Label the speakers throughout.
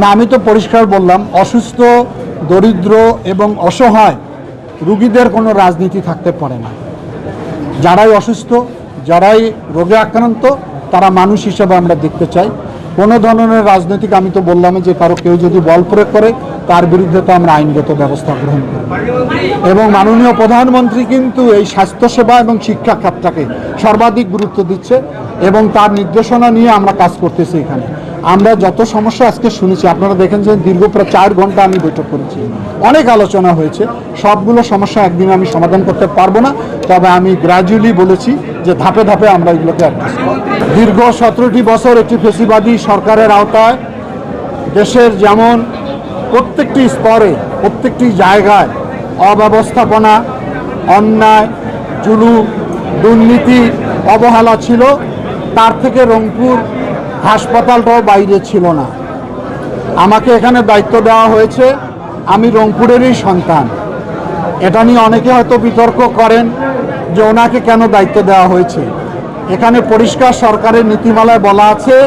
Speaker 1: না, আমি তো পরিষ্কার বললাম, অসুস্থ, দরিদ্র এবং অসহায় রুগীদের কোনো রাজনীতি থাকতে পারে না। যারাই অসুস্থ, যারাই রোগে আক্রান্ত, তারা মানুষ হিসেবে আমরা দেখতে চাই। কোনো ধরনের রাজনৈতিক, আমি তো বললাম যে কারো কেউ যদি বল প্রয়োগ করে তার বিরুদ্ধে তো আমরা আইনগত ব্যবস্থা গ্রহণ করব। এবং মাননীয় প্রধানমন্ত্রী কিন্তু এই স্বাস্থ্যসেবা এবং শিক্ষা খাতটাকে সর্বাধিক গুরুত্ব দিচ্ছে এবং তার নির্দেশনা নিয়ে আমরা কাজ করতেছি। এখানে আমরা যত সমস্যা আজকে শুনেছি, আপনারা দেখেন যে দীর্ঘ প্রায় 4 ঘন্টা আমি বৈঠক করেছি, অনেক আলোচনা হয়েছে। সবগুলো সমস্যা একদিন আমি সমাধান করতে পারবো না, তবে আমি গ্র্যাজুয়ালি বলেছি যে ধাপে ধাপে আমরা এগুলোকে অ্যাড্রেস করব। দীর্ঘ 17টি বছর একটি ফেসিবাদী সরকারের আওতায় দেশের যেমন প্রত্যেকটি স্তরে, প্রত্যেকটি জায়গায় অব্যবস্থাপনা, অন্যায়, জুলুম, দুর্নীতি, অবহেলা ছিল, তার থেকে রংপুর হাসপাতালটাও বাইরে ছিল না। আমাকে এখানে দায়িত্ব দেওয়া হয়েছে, আমি রংপুরেরই সন্তান। এটা নিয়ে অনেকে হয়তো বিতর্ক করেন যে ওনাকে কেন দায়িত্ব দেওয়া হয়েছে। এখানে পরিষ্কার সরকারের নীতিমালায় বলা আছে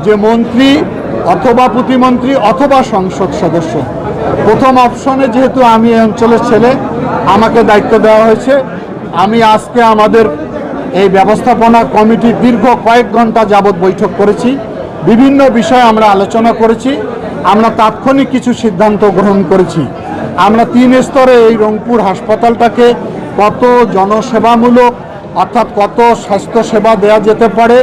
Speaker 1: যে মন্ত্রী অথবা প্রতিমন্ত্রী অথবা সংসদ সদস্য। প্রথম অপশনে যেহেতু আমি এই অঞ্চলের ছেলে, আমাকে দায়িত্ব দেওয়া হয়েছে। আমি আজকে আমাদের এই ব্যবস্থাপনা কমিটি দীর্ঘ কয়েক ঘন্টা যাবৎ বৈঠক করেছি, বিভিন্ন বিষয়ে আমরা আলোচনা করেছি, আমরা তাৎক্ষণিক কিছু সিদ্ধান্ত গ্রহণ করেছি। আমরা 3 স্তরে এই রংপুর হাসপাতালটাকে কত জনসেবামূলক, অর্থাৎ কত স্বাস্থ্যসেবা দেওয়া যেতে পারে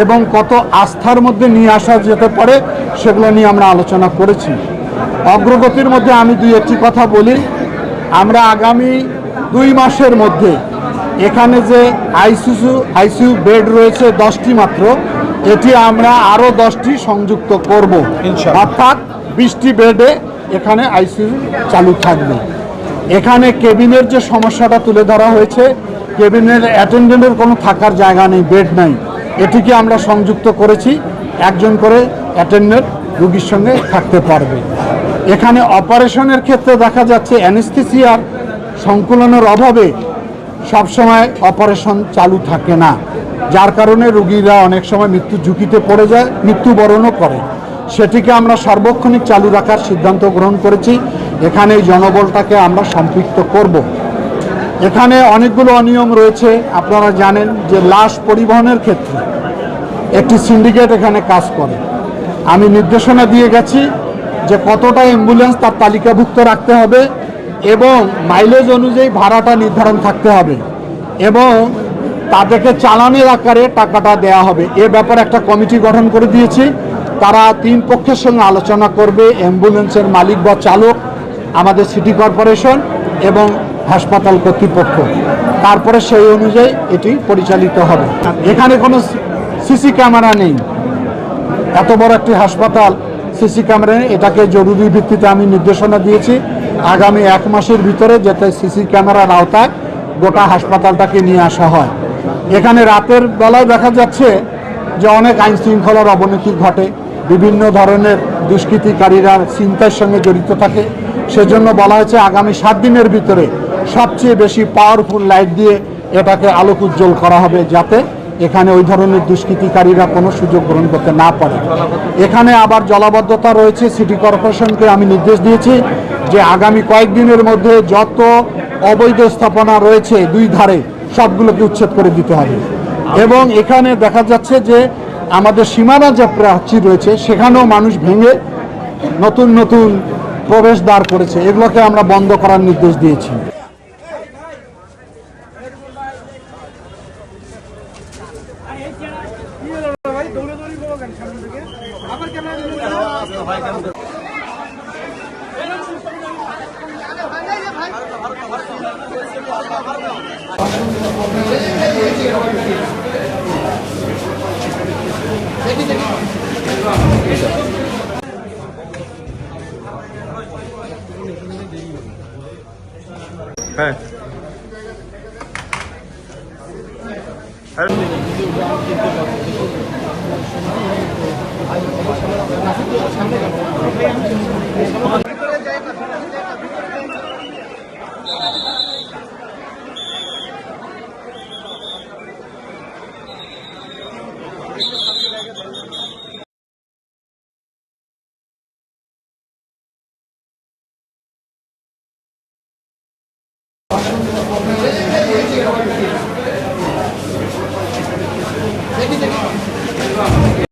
Speaker 1: এবং কত আস্থার মধ্যে নিয়ে আসা যেতে পারে, সেগুলো নিয়ে আমরা আলোচনা করেছি। অগ্রগতির মধ্যে আমি 2-1টি কথা বলি। আমরা আগামী 2 মাসের মধ্যে এখানে যে আইসিইউ বেড রয়েছে 10টি মাত্র, এটি আমরা আরও 10টি সংযুক্ত করব, অর্থাৎ 20টি বেডে এখানে আইসিইউ চালু থাকবে। এখানে কেবিনের যে সমস্যাটা তুলে ধরা হয়েছে, কেবিনের অ্যাটেন্ডেন্টের কোনো থাকার জায়গা নেই, বেড নাই, এটিকে আমরা সংযুক্ত করেছি। একজন করে অ্যাটেন্ডেন্ট রুগীর সঙ্গে থাকতে পারবে। এখানে অপারেশনের ক্ষেত্রে দেখা যাচ্ছে অ্যানেস্থেসিয়ার সংকুলনের অভাবে সবসময় অপারেশন চালু থাকে না, যার কারণে রুগীরা অনেক সময় মৃত্যু ঝুঁকিতে পড়ে যায়, মৃত্যুবরণও করে। সেটিকে আমরা সার্বক্ষণিক চালু রাখার সিদ্ধান্ত গ্রহণ করেছি। এখানে এই জনবলটাকে আমরা সম্পৃক্ত করব। এখানে অনেকগুলো অনিয়ম রয়েছে। আপনারা জানেন যে লাশ পরিবহনের ক্ষেত্রে একটি সিন্ডিকেট এখানে কাজ করে। আমি নির্দেশনা দিয়ে গেছি যে কতটা অ্যাম্বুলেন্স তার তালিকাভুক্ত রাখতে হবে এবং মাইলেজ অনুযায়ী ভাড়াটা নির্ধারণ থাকতে হবে এবং তাদেরকে চালানের আকারে টাকাটা দেয়া হবে। এ ব্যাপারে একটা কমিটি গঠন করে দিয়েছি। তারা 3 পক্ষের সঙ্গে আলোচনা করবে, অ্যাম্বুলেন্সের মালিক বা চালক, আমাদের সিটি কর্পোরেশন এবং হাসপাতাল কর্তৃপক্ষ। তারপরে সেই অনুযায়ী এটি পরিচালিত হবে। এখানে কোনো সিসি ক্যামেরা নেই, এত বড় একটি হাসপাতাল, সিসি ক্যামেরা নেই। এটাকে জরুরি ভিত্তিতে আমি নির্দেশনা দিয়েছি আগামী 1 মাসের ভিতরে যাতে সিসি ক্যামেরার আওতায় গোটা হাসপাতালটাকে নিয়ে আসা হয়। এখানে রাতের বেলায় দেখা যাচ্ছে যে অনেক আইন শৃঙ্খলার অবনতি ঘটে, বিভিন্ন ধরনের দুষ্কৃতিকারীরা ছিনতাইয়ের সঙ্গে জড়িত থাকে। সেজন্য বলা হয়েছে আগামী 7 দিনের ভিতরে সবচেয়ে বেশি পাওয়ারফুল লাইট দিয়ে এটাকে আলোক উজ্জ্বল করা হবে, যাতে এখানে ওই ধরনের দুষ্কৃতিকারীরা কোনো সুযোগ গ্রহণ করতে না পারে। এখানে আবার জলাবদ্ধতা রয়েছে। সিটি কর্পোরেশনকে আমি নির্দেশ দিয়েছি যে আগামী কয়েকদিনের মধ্যে যত অবৈধ স্থাপনা রয়েছে 2 ধারে সবগুলোকে উচ্ছেদ করে দিতে হবে। এবং এখানে দেখা যাচ্ছে যে আমাদের সীমানা যে প্রাচীর রয়েছে সেখানেও মানুষ ভেঙে নতুন নতুন প্রবেশদ্বার করেছে, এগুলোকে আমরা বন্ধ করার নির্দেশ দিয়েছি।
Speaker 2: হ্যাঁ, হবে